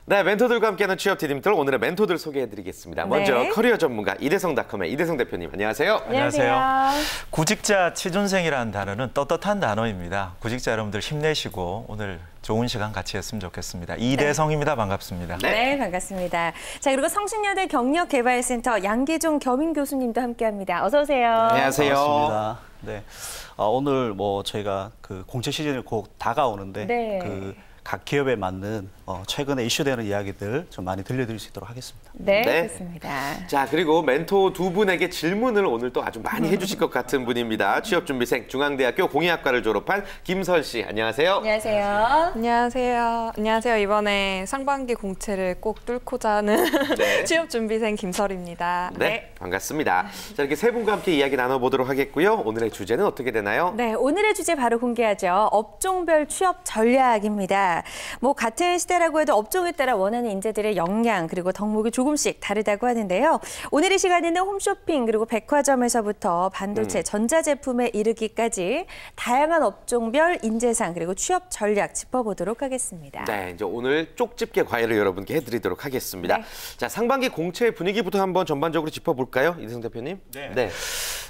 네, 멘토들과 함께하는 취업 디딤돌 오늘의 멘토들 소개해드리겠습니다. 먼저 네. 커리어 전문가 이대성닷컴의 이대성 대표님 안녕하세요. 안녕하세요. 구직자 취준생이라는 단어는 떳떳한 단어입니다. 구직자 여러분들 힘내시고 오늘 좋은 시간 같이 했으면 좋겠습니다. 이대성입니다. 반갑습니다. 네, 반갑습니다. 자, 그리고 성신여대 경력개발센터 양계종 겸임 교수님도 함께합니다. 어서 오세요. 안녕하세요. 반갑습니다. 네, 오늘 저희가 그 공채 시즌이 곧 다가오는데 네. 각 기업에 맞는 최근에 이슈되는 이야기들 좀 많이 들려드릴 수 있도록 하겠습니다. 네, 좋습니다. 자, 그리고 멘토 두 분에게 질문을 오늘 또 아주 많이 해주실 것 같은 분입니다. 취업준비생 중앙대학교 공인학과를 졸업한 김설 씨, 안녕하세요. 안녕하세요. 안녕하세요. 안녕하세요. 이번에 상반기 공채를 꼭 뚫고자 하는 네. 취업준비생 김설입니다. 네, 반갑습니다. 자, 이렇게 세 분과 함께 이야기 나눠보도록 하겠고요. 오늘의 주제는 어떻게 되나요? 네, 오늘의 주제 바로 공개하죠. 업종별 취업 전략입니다. 뭐 같은 시대라고 해도 업종에 따라 원하는 인재들의 역량 그리고 덕목이 조금씩 다르다고 하는데요. 오늘 이 시간에는 홈쇼핑 그리고 백화점에서부터 반도체, 전자제품에 이르기까지 다양한 업종별 인재상 그리고 취업 전략 짚어보도록 하겠습니다. 네, 이제 오늘 쪽집게 과외를 여러분께 해드리도록 하겠습니다. 네. 자, 상반기 공채 분위기부터 한번 전반적으로 짚어볼까요, 이대성 대표님? 네.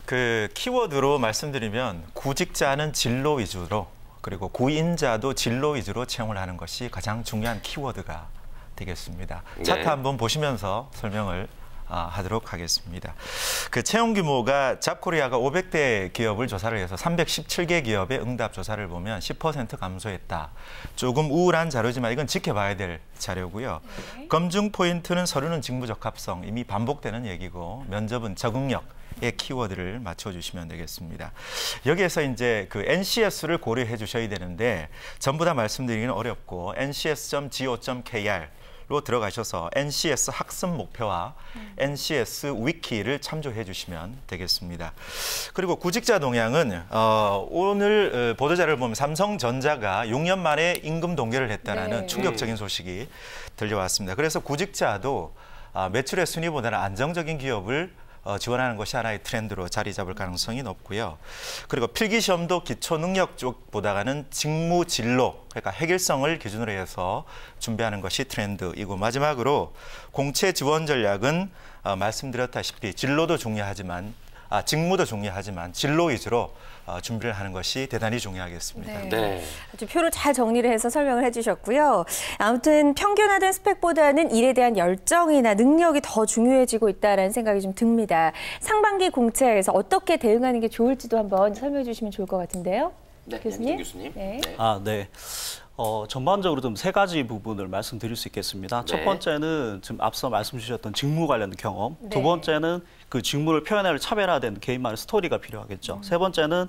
그 키워드로 말씀드리면 구직자는 진로 위주로 그리고 구인자도 진로 위주로 채용을 하는 것이 가장 중요한 키워드가 되겠습니다. 네. 차트 한번 보시면서 설명을 하도록 하겠습니다. 그 채용 규모가 잡코리아가 500대 기업을 조사를 해서 317개 기업의 응답 조사를 보면 10% 감소했다. 조금 우울한 자료지만 이건 지켜봐야 될 자료고요. 네. 검증 포인트는 서류는 직무적합성, 이미 반복되는 얘기고 면접은 적응력. 의 키워드를 맞춰주시면 되겠습니다. 여기에서 이제 그 NCS를 고려해 주셔야 되는데 전부 다 말씀드리기는 어렵고 ncs.go.kr로 들어가셔서 NCS 학습 목표와 NCS 위키를 참조해 주시면 되겠습니다. 그리고 구직자 동향은 오늘 보도자료를 보면 삼성전자가 6년 만에 임금 동결을 했다는 네. 충격적인 소식이 들려왔습니다. 그래서 구직자도 매출의 순위보다는 안정적인 기업을 지원하는 것이 하나의 트렌드로 자리 잡을 가능성이 높고요. 그리고 필기시험도 기초능력 쪽보다는 직무 진로, 그러니까 획일성을 기준으로 해서 준비하는 것이 트렌드이고 마지막으로 공채 지원 전략은 말씀드렸다시피 진로도 중요하지만 직무도 중요하지만 진로 위주로 준비를 하는 것이 대단히 중요하겠습니다. 네. 네. 아주 표로 잘 정리를 해서 설명을 해주셨고요. 아무튼 평균화된 스펙보다는 일에 대한 열정이나 능력이 더 중요해지고 있다는 생각이 좀 듭니다. 상반기 공채에서 어떻게 대응하는 게 좋을지도 한번 설명해 주시면 좋을 것 같은데요. 네, 교수님. 교수님. 네. 네. 전반적으로 좀 세 가지 부분을 말씀드릴 수 있겠습니다. 네. 첫 번째는 지금 앞서 말씀 주셨던 직무 관련된 경험. 네. 두 번째는 그 직무를 표현할 차별화된 개인만의 스토리가 필요하겠죠. 세 번째는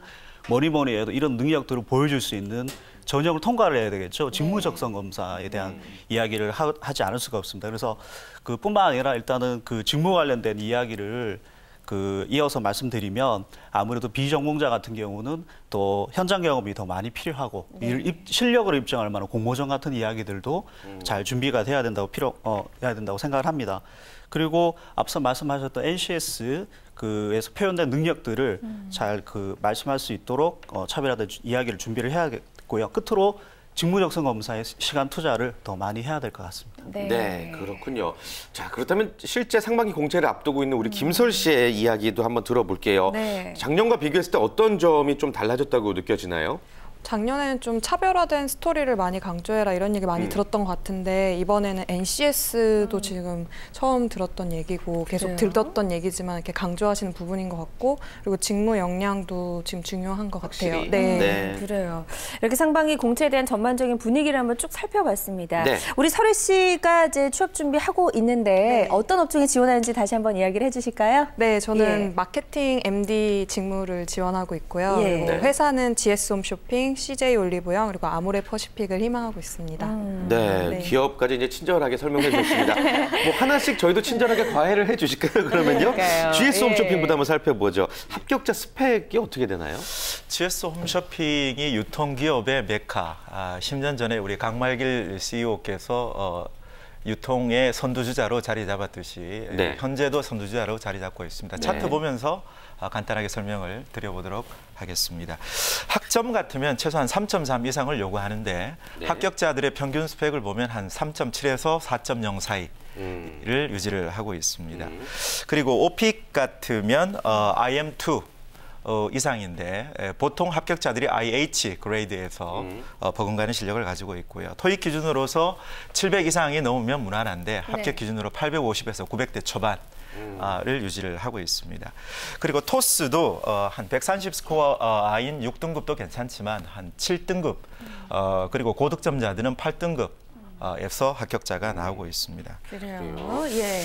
뭐니 해도 이런 능력들을 보여줄 수 있는 전형을 통과를 해야 되겠죠. 직무 적성 검사에 대한 이야기를 하지 않을 수가 없습니다. 그래서 그뿐만 아니라 일단은 그 직무 관련된 이야기를 이어서 말씀드리면 아무래도 비전공자 같은 경우는 또 현장 경험이 더 많이 필요하고 실력으로 입증할 만한 공모전 같은 이야기들도 잘 준비가 돼야 된다고 해야 된다고 생각을 합니다. 그리고 앞서 말씀하셨던 NCS 에서 표현된 능력들을 잘 말씀할 수 있도록 차별화된 이야기를 준비를 해야겠고요. 끝으로 직무적성 검사에 시간 투자를 더 많이 해야 될 것 같습니다. 네, 그렇군요. 자, 그렇다면 실제 상반기 공채를 앞두고 있는 우리 김설 씨의 이야기도 한번 들어볼게요. 네. 작년과 비교했을 때 어떤 점이 좀 달라졌다고 느껴지나요? 작년에는 좀 차별화된 스토리를 많이 강조해라 이런 얘기 많이 들었던 것 같은데 이번에는 NCS도 지금 처음 들었던 얘기고 계속 그래요? 들었던 얘기지만 이렇게 강조하시는 부분인 것 같고 그리고 직무 역량도 지금 중요한 것 같아요. 확실히. 네. 그래요. 이렇게 상반기 공채에 대한 전반적인 분위기를 한번 쭉 살펴봤습니다. 네. 우리 설희 씨가 이제 취업 준비하고 있는데 어떤 업종에 지원하는지 다시 한번 이야기를 해주실까요? 네, 저는 예. 마케팅 MD 직무를 지원하고 있고요. 예. 그리고 네. 회사는 GS 홈쇼핑, CJ 올리브영 그리고 아모레 퍼시픽을 희망하고 있습니다. 네, 네. 기업까지 이제 친절하게 설명해 주셨습니다. 뭐 하나씩 저희도 친절하게 과외를 해 주실까요? 그러면요. 그러니까요. GS 예. 홈쇼핑부터 한번 살펴보죠. 합격자 스펙이 어떻게 되나요? GS 홈쇼핑이 유통기업의 메카. 10년 전에 우리 강말길 CEO께서 유통의 선두주자로 자리 잡았듯이 네. 현재도 선두주자로 자리 잡고 있습니다. 네. 차트 보면서 간단하게 설명을 드려보도록 하겠습니다. 학점 같으면 최소한 3.3 이상을 요구하는데 네. 합격자들의 평균 스펙을 보면 한 3.7에서 4.0 사이를 유지를 하고 있습니다. 그리고 오픽 같으면 IM2 이상인데 보통 합격자들이 IH 그레이드에서 버금가는 실력을 가지고 있고요. 토익 기준으로서 700 이상이 넘으면 무난한데 합격 기준으로 850에서 900대 초반 를 유지를 하고 있습니다. 그리고 토스도 한 130 스코어인 6등급도 괜찮지만 한 7등급 그리고 고득점자들은 8등급 에서 합격자가 나오고 있습니다. 그래요. 예.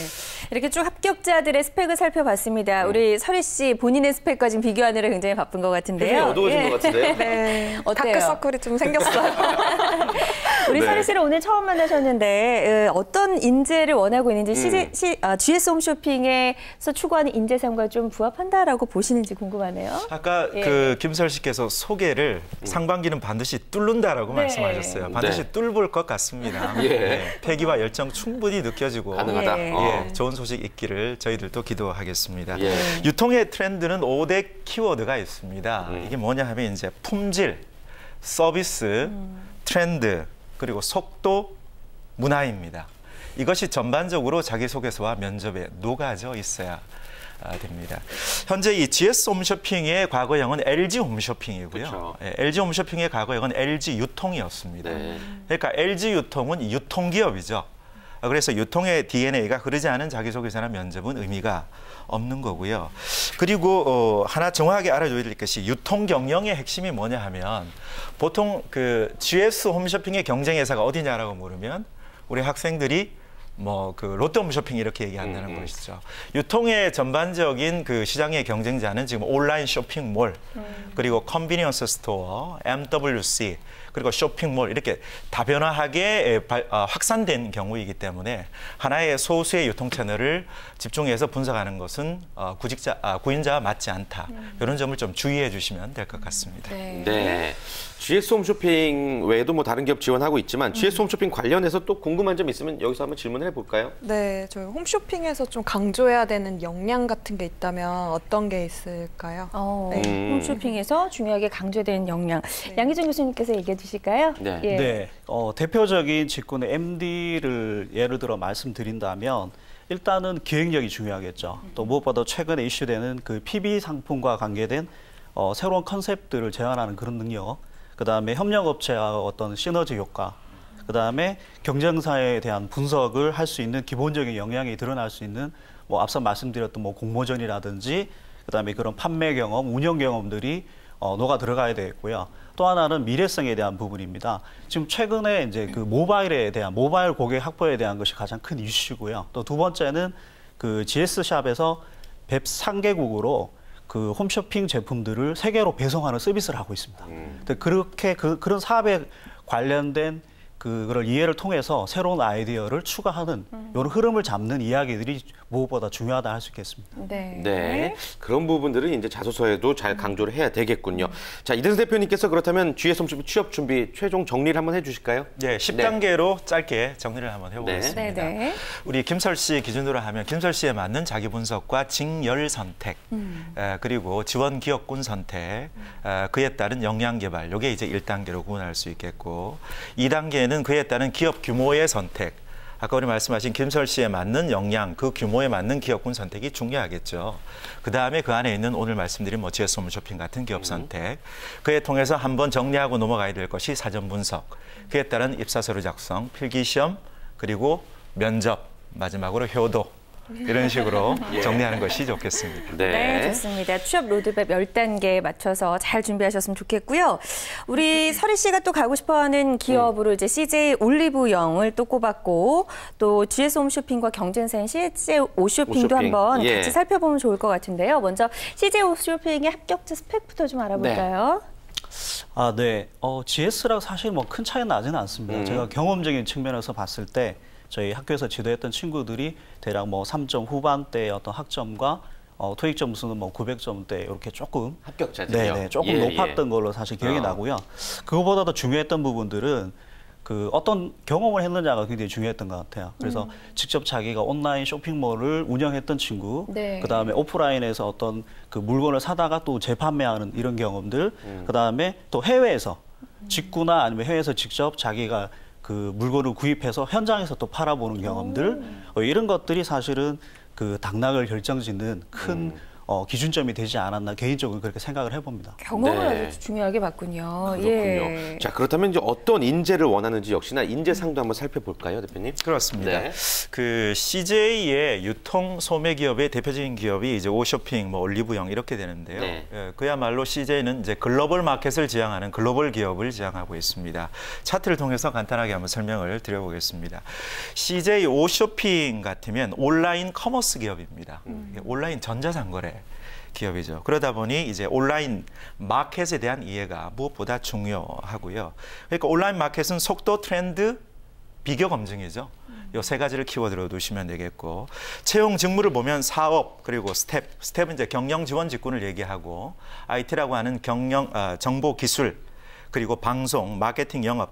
이렇게 쭉 합격자들의 스펙을 살펴봤습니다. 우리 설희 씨 본인의 스펙과 지금 비교하느라 굉장히 바쁜 것 같은데요. 어두워진 것 같은데요. 네. 어때요? 다크서클이 좀 생겼어요. 우리 네. 설희 씨를 오늘 처음 만나셨는데 어떤 인재를 원하고 있는지 GS 홈쇼핑에서 추구하는 인재상과 좀 부합한다라고 보시는지 궁금하네요. 아까 예. 그 김설 씨께서 소개를 상반기는 반드시 뚫는다라고 네. 말씀하셨어요. 반드시 네. 뚫을 것 같습니다. 예. 네, 패기와 열정 충분히 느껴지고 가능하다. 예. 예, 좋은 소식 있기를 저희들도 기도하겠습니다. 예. 유통의 트렌드는 5대 키워드가 있습니다. 이게 뭐냐 하면 이제 품질, 서비스, 트렌드, 그리고 속도, 문화입니다. 이것이 전반적으로 자기소개서와 면접에 녹아져 있어야 됩니다. 현재 이 GS 홈쇼핑의 과거형은 LG 홈쇼핑이고요. 그렇죠. 예, LG 홈쇼핑의 과거형은 LG 유통이었습니다. 네. 그러니까 LG 유통은 유통기업이죠. 그래서 유통의 DNA가 흐르지 않은 자기소개서나 면접은 의미가 없는 거고요. 그리고 하나 정확하게 알아줘야 될 것이 유통 경영의 핵심이 뭐냐 하면 보통 그 GS 홈쇼핑의 경쟁 회사가 어디냐라고 물으면 우리 학생들이 뭐 그 롯데 홈쇼핑 이렇게 얘기한다는 것이죠. 유통의 전반적인 그 시장의 경쟁자는 지금 온라인 쇼핑몰, 그리고 컨비니언스 스토어, MWC, 그리고 쇼핑몰 이렇게 다변화하게 확산된 경우이기 때문에 하나의 소수의 유통 채널을 집중해서 분석하는 것은 구인자와 맞지 않다. 이런 점을 좀 주의해 주시면 될 것 같습니다. 네. GS 홈쇼핑 외에도 뭐 다른 기업 지원하고 있지만 GS 홈쇼핑 관련해서 또 궁금한 점 있으면 여기서 한번 질문을 해볼까요? 네, 저희 홈쇼핑에서 좀 강조해야 되는 역량 같은 게 있다면 어떤 게 있을까요? 홈쇼핑에서 중요하게 강조되는 역량. 양희준 교수님께서 얘기해 주실까요? 네. 예. 네, 대표적인 직군의 MD를 예를 들어 말씀드린다면 일단은 기획력이 중요하겠죠. 또 무엇보다 최근에 이슈되는 그 PB 상품과 관계된 새로운 컨셉들을 제안하는 그런 능력, 그다음에 협력업체와 어떤 시너지 효과, 그다음에 경쟁사에 대한 분석을 할 수 있는 기본적인 역량이 드러날 수 있는 뭐 앞서 말씀드렸던 뭐 공모전이라든지 그다음에 그런 판매 경험, 운영 경험들이 녹아 들어가야 되겠고요. 또 하나는 미래성에 대한 부분입니다. 지금 최근에 이제 그 모바일에 대한 모바일 고객 확보에 대한 것이 가장 큰 이슈고요. 또 두 번째는 그 GS샵에서 103개국으로 그 홈쇼핑 제품들을 세계로 배송하는 서비스를 하고 있습니다. 근데 그렇게 그런 사업에 관련된 그걸 이해를 통해서 새로운 아이디어를 추가하는 이런 흐름을 잡는 이야기들이 무엇보다 중요하다 할 수 있겠습니다. 네. 네. 그런 부분들은 이제 자소서에도 잘 강조를 해야 되겠군요. 자, 이대선 대표님께서 그렇다면 GS 홈쇼핑 취업 준비 최종 정리를 한번 해주실까요? 네, 10단계로 짧게 정리를 한번 해보겠습니다. 네, 네. 우리 김설 씨 기준으로 하면 김설 씨에 맞는 자기 분석과 직열 선택, 그리고 지원 기업군 선택, 그에 따른 역량 개발, 이게 이제 1단계로 구분할 수 있겠고, 2단계는 그에 따른 기업 규모의 선택. 아까 우리 말씀하신 김설 씨에 맞는 역량, 그 규모에 맞는 기업군 선택이 중요하겠죠. 그다음에 그 안에 있는 오늘 말씀드린 뭐 GS 홈쇼핑 같은 기업 선택. 그에 통해서 한번 정리하고 넘어가야 될 것이 사전 분석. 그에 따른 입사서류 작성, 필기시험, 그리고 면접, 마지막으로 효도. 이런 식으로 정리하는 것이 좋겠습니다. 네, 좋습니다. 취업 로드맵 10단계에 맞춰서 잘 준비하셨으면 좋겠고요. 우리 설희 씨가 또 가고 싶어하는 기업으로 이제 CJ 올리브영을 또 꼽았고 또 GS 홈쇼핑과 경쟁사인 CJ 오쇼핑도 한번 같이 살펴보면 좋을 것 같은데요. 먼저 CJ 오쇼핑의 합격자 스펙부터 좀 알아볼까요? 네. GS랑 사실 뭐 큰 차이는 나지는 않습니다. 제가 경험적인 측면에서 봤을 때 저희 학교에서 지도했던 친구들이 대략 뭐 3점 후반대의 어떤 학점과 토익 점수는 뭐 900점대 이렇게 조금 합격자들이요. 조금 높았던 걸로 사실 기억이 나고요. 그거보다 더 중요했던 부분들은 그 어떤 경험을 했느냐가 굉장히 중요했던 것 같아요. 그래서 직접 자기가 온라인 쇼핑몰을 운영했던 친구, 네. 그다음에 오프라인에서 어떤 그 물건을 사다가 또 재판매하는 이런 경험들, 그다음에 또 해외에서 직구나 아니면 해외에서 직접 자기가 그 물건을 구입해서 현장에서 또 팔아보는 경험들, 이런 것들이 사실은 그 당락을 결정짓는 큰 기준점이 되지 않았나 개인적으로 그렇게 생각을 해봅니다. 경험을 네. 아주 중요하게 봤군요. 그렇군요. 예. 자, 그렇다면 이제 어떤 인재를 원하는지 역시나 인재상도 한번 살펴볼까요, 대표님? 그렇습니다. 네. 그 CJ의 유통 소매 기업의 대표적인 기업이 이제 오쇼핑, 뭐 올리브영 이렇게 되는데요. 네. 예, 그야말로 CJ는 이제 글로벌 마켓을 지향하는 글로벌 기업을 지향하고 있습니다. 차트를 통해서 간단하게 한번 설명을 드려보겠습니다. CJ 오쇼핑 같으면 온라인 커머스 기업입니다. 온라인 전자상거래 기업이죠. 그러다 보니 이제 온라인 마켓에 대한 이해가 무엇보다 중요하고요. 그러니까 온라인 마켓은 속도, 트렌드, 비교 검증이죠. 이 세 가지를 키워드로 두시면 되겠고, 채용 직무를 보면 사업 그리고 스텝은 이제 경영 지원 직군을 얘기하고, IT라고 하는 정보 기술, 그리고 방송, 마케팅, 영업,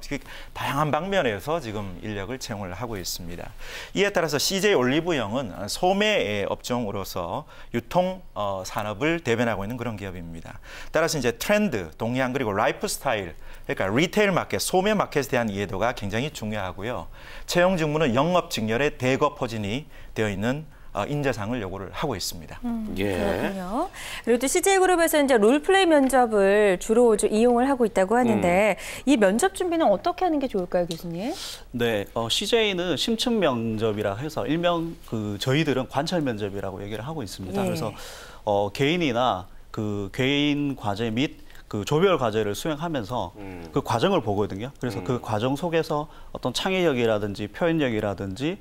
다양한 방면에서 지금 인력을 채용을 하고 있습니다. 이에 따라서 CJ 올리브영은 소매 업종으로서 유통 산업을 대변하고 있는 그런 기업입니다. 따라서 이제 트렌드, 동향, 그리고 라이프 스타일, 그러니까 리테일 마켓, 소매 마켓에 대한 이해도가 굉장히 중요하고요. 채용 직무는 영업 직렬의 대거 포진이 되어 있는 인재상을 요구를 하고 있습니다. 예. 그렇군요. 그리고 또 CJ그룹에서 이제 롤플레이 면접을 주로 이용을 하고 있다고 하는데 이 면접 준비는 어떻게 하는 게 좋을까요, 교수님? 네, CJ는 심층 면접이라 해서 일명 그 저희들은 관철 면접이라고 얘기를 하고 있습니다. 예. 그래서 개인이나 그 개인 과제 및 그 조별 과제를 수행하면서 그 과정을 보거든요. 그래서 그 과정 속에서 어떤 창의력이라든지 표현력이라든지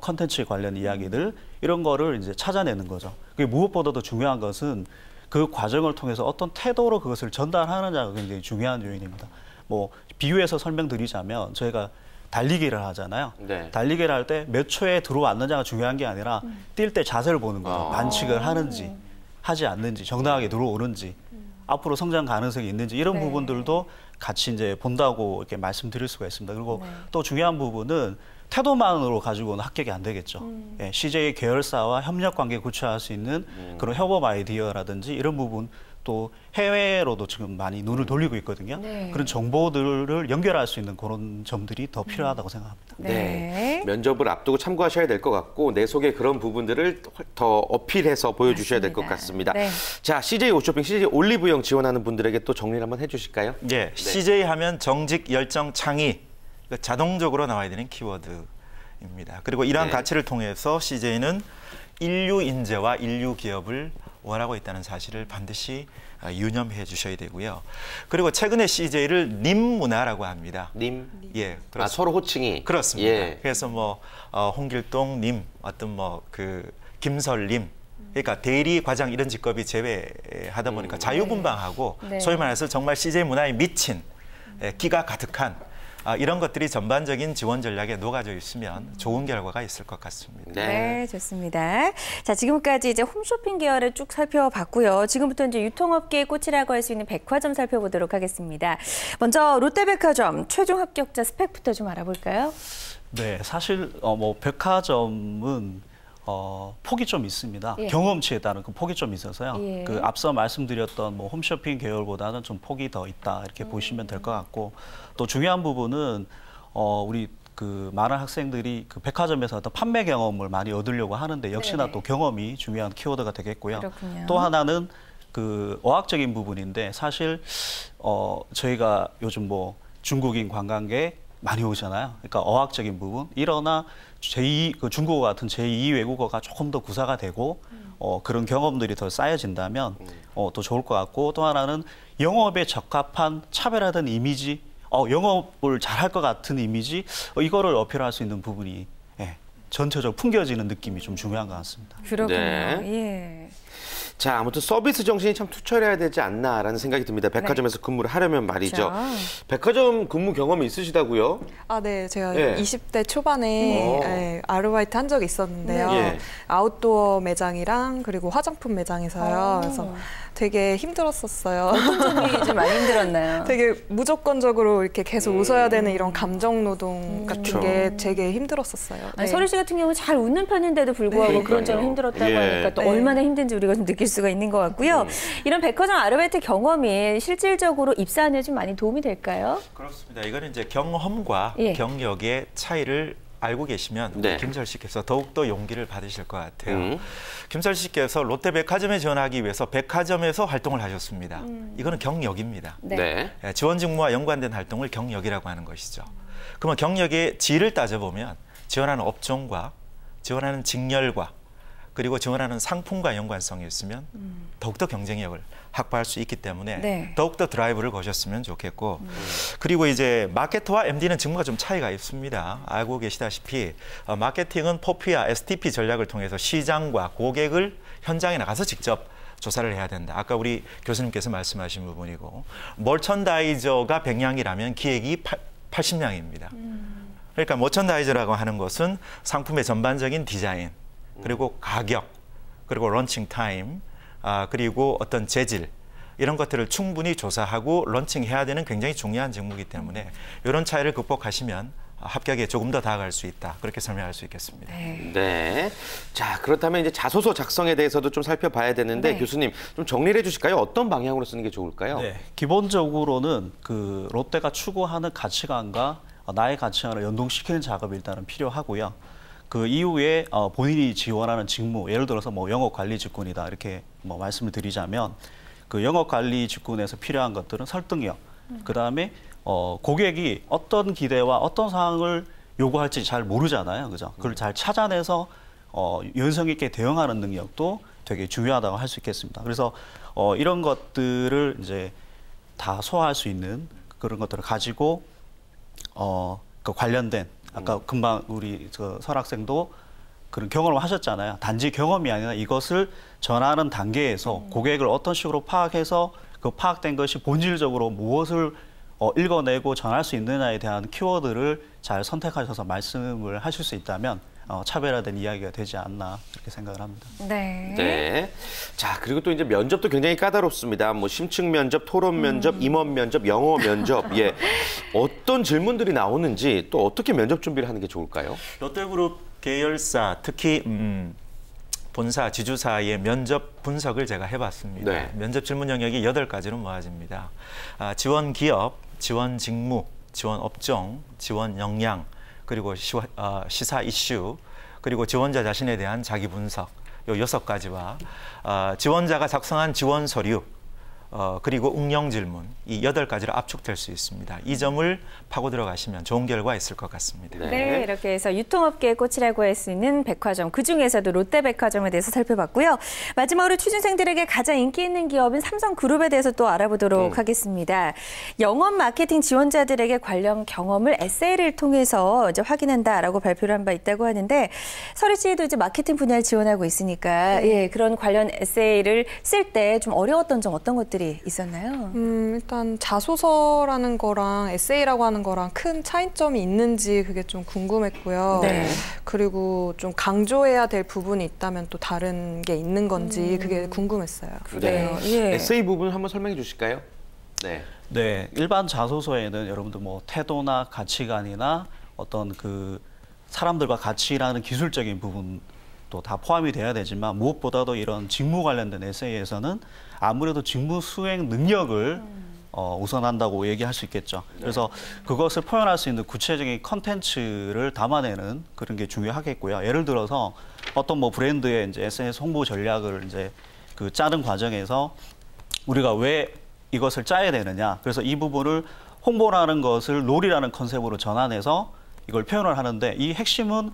컨텐츠 관련 이야기들 이런 거를 이제 찾아내는 거죠. 그게 무엇보다도 중요한 것은 그 과정을 통해서 어떤 태도로 그것을 전달하느냐가 굉장히 중요한 요인입니다. 뭐 비유해서 설명드리자면 저희가 달리기를 하잖아요. 네. 달리기를 할 때 몇 초에 들어왔느냐가 중요한 게 아니라 뛸 때 자세를 보는 거죠. 반칙을 하는지 하지 않는지 정당하게 들어오는지 앞으로 성장 가능성이 있는지 이런 네. 부분들도 같이 이제 본다고 이렇게 말씀드릴 수가 있습니다. 그리고 또 중요한 부분은 태도만으로 가지고는 합격이 안 되겠죠. 예, CJ 계열사와 협력 관계 구축할 수 있는 그런 협업 아이디어라든지 이런 부분 또 해외로도 지금 많이 눈을 돌리고 있거든요. 네. 그런 정보들을 연결할 수 있는 그런 점들이 더 필요하다고 생각합니다. 네. 면접을 앞두고 참고하셔야 될 것 같고 내 속에 그런 부분들을 더 어필해서 보여주셔야 될 것 같습니다. 네. 자, CJ 오쇼핑, CJ 올리브영 지원하는 분들에게 또 정리를 한번 해주실까요? 예, CJ 하면 정직, 열정, 창의, 자동적으로 나와야 되는 키워드입니다. 그리고 이러한 네. 가치를 통해서 CJ는 인류 인재와 인류 기업을 원하고 있다는 사실을 반드시 유념해 주셔야 되고요. 그리고 최근에 CJ를 님 문화라고 합니다. 님? 예, 아, 서로 호칭이? 그렇습니다. 예. 그래서 뭐 홍길동님, 어떤 뭐 그 김설님, 그러니까 대리 과장 이런 직급이 제외하다 보니까 자유분방하고 네. 소위 말해서 정말 CJ 문화에 미친 끼가 가득한 이런 것들이 전반적인 지원 전략에 녹아져 있으면 좋은 결과가 있을 것 같습니다. 네, 좋습니다. 자, 지금까지 이제 홈쇼핑 계열을 쭉 살펴봤고요. 지금부터 이제 유통업계의 꽃이라고 할 수 있는 백화점 살펴보도록 하겠습니다. 먼저 롯데백화점 최종 합격자 스펙부터 좀 알아볼까요? 네, 사실 뭐 백화점은 폭이 좀 있습니다. 예. 경험치에 따른 그 폭이 좀 있어서요. 예. 그 앞서 말씀드렸던 뭐 홈쇼핑 계열보다는 좀 폭이 더 있다 이렇게 보시면 될 것 같고 또 중요한 부분은 우리 그 많은 학생들이 그 백화점에서 어떤 판매 경험을 많이 얻으려고 하는데 역시나 네네. 또 경험이 중요한 키워드가 되겠고요. 그렇군요. 또 하나는 그 어학적인 부분인데 사실 저희가 요즘 뭐 중국인 관광객 많이 오잖아요. 그러니까 어학적인 부분. 일어나 그 중국어 같은 제2 외국어가 조금 더 구사가 되고 그런 경험들이 더 쌓여진다면 또 좋을 것 같고 또 하나는 영업에 적합한 차별화된 이미지, 영업을 잘할 것 같은 이미지 이거를 어필할 수 있는 부분이 전체적으로 풍겨지는 느낌이 좀 중요한 것 같습니다. 그렇군요. 네. 예. 자, 아무튼 서비스 정신이 참 투철해야 되지 않나라는 생각이 듭니다. 백화점에서 근무를 하려면 말이죠. 그렇죠. 백화점 근무 경험이 있으시다고요? 아, 네. 제가 예. 20대 초반에 오. 아르바이트 한 적이 있었는데요. 네. 예. 아웃도어 매장이랑 그리고 화장품 매장에서요. 그래서 되게 힘들었었어요. 어떤 점이 좀 많이 힘들었나요? 되게 무조건적으로 이렇게 계속 웃어야 되는 이런 감정 노동 같은 그쵸. 게 되게 힘들었었어요. 아니, 네. 서리 씨 같은 경우는 잘 웃는 편인데도 불구하고 네. 그런 점이 그러니까요. 힘들었다고 예. 하니까 또 네. 얼마나 힘든지 우리가 좀 느낄 수가 있는 것 같고요. 이런 백화점 아르바이트 경험이 실질적으로 입사하는 데 좀 많이 도움이 될까요? 그렇습니다. 이거는 이제 경험과 예. 경력의 차이를 알고 계시면 네. 김설 씨께서 더욱더 용기를 받으실 것 같아요. 음. 김설 씨께서 롯데백화점에 지원하기 위해서 백화점에서 활동을 하셨습니다. 이거는 경력입니다. 네. 네. 예, 지원 직무와 연관된 활동을 경력이라고 하는 것이죠. 그러면 경력의 질을 따져보면 지원하는 업종과 지원하는 직렬과 그리고 지원하는 상품과 연관성이 있으면 더욱더 경쟁력을 확보할 수 있기 때문에 네. 더욱더 드라이브를 거셨으면 좋겠고 그리고 이제 마케터와 MD는 직무가 좀 차이가 있습니다. 알고 계시다시피 마케팅은 포피아 STP 전략을 통해서 시장과 고객을 현장에 나가서 직접 조사를 해야 된다. 아까 우리 교수님께서 말씀하신 부분이고 멀천다이저가 100량이라면 기획이 80량입니다. 그러니까 머천다이저라고 하는 것은 상품의 전반적인 디자인, 그리고 가격, 그리고 런칭 타임, 그리고 어떤 재질 이런 것들을 충분히 조사하고 런칭해야 되는 굉장히 중요한 직무이기 때문에 이런 차이를 극복하시면 합격에 조금 더 다가갈 수 있다. 그렇게 설명할 수 있겠습니다. 네. 자, 그렇다면 이제 자소서 작성에 대해서도 좀 살펴봐야 되는데 네. 교수님 좀 정리를 해주실까요? 어떤 방향으로 쓰는 게 좋을까요? 네, 기본적으로는 그 롯데가 추구하는 가치관과 나의 가치관을 연동시키는 작업이 일단은 필요하고요. 그 이후에 본인이 지원하는 직무, 예를 들어서 뭐 영업관리 직군이다 이렇게 뭐 말씀을 드리자면 그 영업관리 직군에서 필요한 것들은 설득력, 그 다음에 고객이 어떤 기대와 어떤 사항을 요구할지 잘 모르잖아요, 그죠? 그걸 잘 찾아내서 연성 있게 대응하는 능력도 되게 중요하다고 할 수 있겠습니다. 그래서 이런 것들을 이제 다 소화할 수 있는 그런 것들을 가지고 그 관련된 아까 금방 우리 저 설학생도 그런 경험을 하셨잖아요. 단지 경험이 아니라 이것을 전하는 단계에서 고객을 어떤 식으로 파악해서 그 파악된 것이 본질적으로 무엇을 읽어내고 전할 수 있느냐에 대한 키워드를 잘 선택하셔서 말씀을 하실 수 있다면 차별화된 이야기가 되지 않나 그렇게 생각을 합니다. 네. 네. 자, 그리고 또 이제 면접도 굉장히 까다롭습니다. 뭐 심층 면접, 토론 면접, 임원 면접, 영어 면접. 예. 어떤 질문들이 나오는지 또 어떻게 면접 준비를 하는 게 좋을까요? 롯데그룹 계열사, 특히 본사, 지주사의 면접 분석을 제가 해봤습니다. 네. 면접 질문 영역이 8가지로 모아집니다. 지원 기업, 지원 직무, 지원 업종, 지원 역량, 그리고 시사 이슈, 그리고 지원자 자신에 대한 자기 분석, 요 6가지와 지원자가 작성한 지원 서류, 그리고 응용 질문, 이 8가지로 압축될 수 있습니다. 이 점을 파고 들어가시면 좋은 결과 있을 것 같습니다. 네, 이렇게 해서 유통업계의 꽃이라고 할 수 있는 백화점, 그중에서도 롯데백화점에 대해서 살펴봤고요. 마지막으로 취준생들에게 가장 인기 있는 기업인 삼성그룹에 대해서 또 알아보도록 하겠습니다. 영업 마케팅 지원자들에게 관련 경험을 에세이를 통해서 이제 확인한다라고 발표를 한 바 있다고 하는데 서리 씨도 이제 마케팅 분야를 지원하고 있으니까 예, 그런 관련 에세이를 쓸 때 좀 어려웠던 점 어떤 것들이 있었나요? 일단 자소서라는 거랑 에세이라고 하는 거랑 큰 차이점이 있는지 그게 좀 궁금했고요. 네. 그리고 좀 강조해야 될 부분이 있다면 또 다른 게 있는 건지 그게 궁금했어요. 네. 예. 에세이 부분 한번 설명해 주실까요? 네. 네, 일반 자소서에는 여러분들 뭐 태도나 가치관이나 어떤 그 사람들과 같이 일하는 기술적인 부분도 다 포함이 돼야 되지만 무엇보다도 이런 직무 관련된 에세이에서는 아무래도 직무 수행 능력을 우선한다고 얘기할 수 있겠죠. 그래서 그것을 표현할 수 있는 구체적인 컨텐츠를 담아내는 그런 게 중요하겠고요. 예를 들어서 어떤 뭐 브랜드의 이제 SNS 홍보 전략을 이제 그 짜는 과정에서 우리가 왜 이것을 짜야 되느냐. 그래서 이 부분을 홍보라는 것을 롤이라는 컨셉으로 전환해서 이걸 표현을 하는데 이 핵심은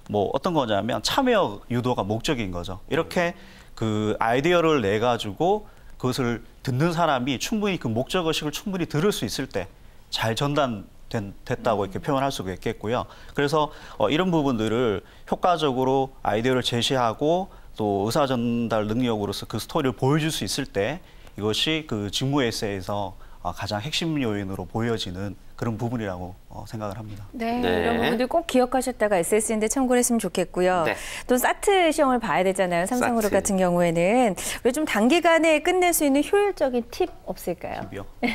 뭐 어떤 거냐면 참여 유도가 목적인 거죠. 이렇게 그 아이디어를 내 가지고 그것을 듣는 사람이 충분히 그 목적의식을 충분히 들을 수 있을 때 잘 전달됐다고 이렇게 표현할 수가 있겠고요. 그래서 이런 부분들을 효과적으로 아이디어를 제시하고 또 의사 전달 능력으로서 그 스토리를 보여줄 수 있을 때 이것이 그 직무 에세이에서 가장 핵심 요인으로 보여지는 그런 부분이라고 생각을 합니다. 네, 네. 이런 부분들 꼭 기억하셨다가 SS인데 참고를 했으면 좋겠고요. 네. 또 사트 시험을 봐야 되잖아요. 삼성그룹 사트. 같은 경우에는. 왜 좀 단기간에 끝낼 수 있는 효율적인 팁 없을까요?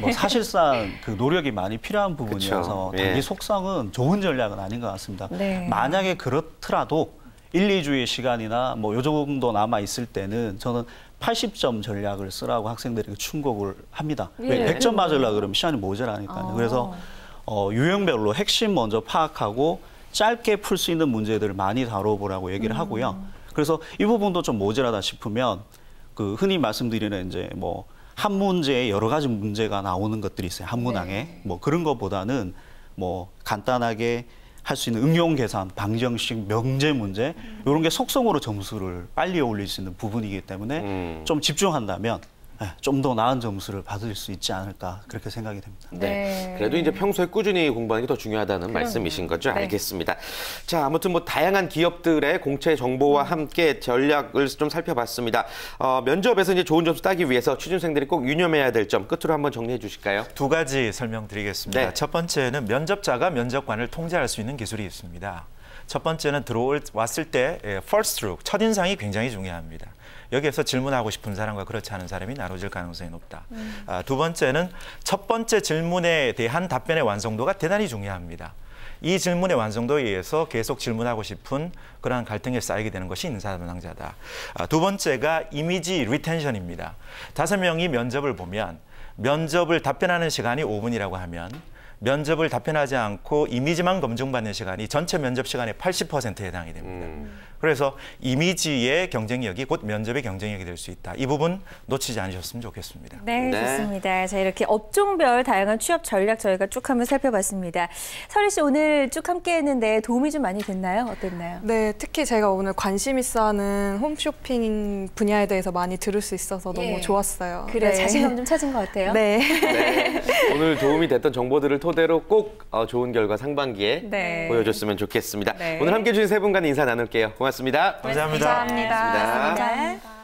뭐 사실상 그 노력이 많이 필요한 부분이어서 그쵸. 예. 단기 속성은 좋은 전략은 아닌 것 같습니다. 네. 만약에 그렇더라도 1, 2주의 시간이나 뭐 요 정도 남아 있을 때는 저는 80점 전략을 쓰라고 학생들에게 충고를 합니다. 왜 예. 100점 맞으려고 그러면 시간이 모자라니까요. 그래서 유형별로 핵심 먼저 파악하고 짧게 풀 수 있는 문제들을 많이 다뤄보라고 얘기를 하고요. 그래서 이 부분도 좀 모자라다 싶으면 그 흔히 말씀드리는 이제 뭐 한 문제에 여러 가지 문제가 나오는 것들이 있어요. 한 문항에. 뭐 그런 것보다는 뭐 간단하게 할 수 있는 응용 계산, 방정식, 명제 문제 이런 게 속성으로 점수를 빨리 올릴 수 있는 부분이기 때문에 좀 집중한다면 좀 더 나은 점수를 받을 수 있지 않을까 그렇게 생각이 됩니다. 네. 그래도 이제 평소에 꾸준히 공부하는 게 더 중요하다는 말씀이신 거죠? 네. 알겠습니다. 자, 아무튼 뭐 다양한 기업들의 공채 정보와 함께 전략을 좀 살펴봤습니다. 면접에서 이제 좋은 점수 따기 위해서 취준생들이 꼭 유념해야 될 점 끝으로 한번 정리해 주실까요? 2가지 설명드리겠습니다. 네. 첫 번째는 면접자가 면접관을 통제할 수 있는 기술이 있습니다. 첫 번째는 왔을 때 first look, 첫인상이 굉장히 중요합니다. 여기에서 질문하고 싶은 사람과 그렇지 않은 사람이 나눠질 가능성이 높다. 두 번째는 첫 번째 질문에 대한 답변의 완성도가 대단히 중요합니다. 이 질문의 완성도에 의해서 계속 질문하고 싶은 그러한 갈등이 쌓이게 되는 것이 인사 담당자다. 두 번째가 이미지 리텐션입니다. 5명이 면접을 보면 면접을 답변하는 시간이 5분이라고 하면 면접을 답변하지 않고 이미지만 검증받는 시간이 전체 면접 시간의 80%에 해당이 됩니다. 그래서 이미지의 경쟁력이 곧 면접의 경쟁력이 될 수 있다. 이 부분 놓치지 않으셨으면 좋겠습니다. 네, 네. 좋습니다. 자, 이렇게 업종별 다양한 취업 전략 저희가 쭉 한번 살펴봤습니다. 설희 씨 오늘 쭉 함께 했는데 도움이 좀 많이 됐나요? 어땠나요? 네, 특히 제가 오늘 관심 있어 하는 홈쇼핑 분야에 대해서 많이 들을 수 있어서 너무 예. 좋았어요. 그래, 네. 자신감 좀 찾은 것 같아요. 네. 네. 오늘 도움이 됐던 정보들을 토대로 꼭 좋은 결과 상반기에 네. 보여줬으면 좋겠습니다. 네. 오늘 함께해 주신 세 분간 인사 나눌게요. 고맙습니다. 감사합니다. 감사합니다. 고맙습니다. 감사합니다.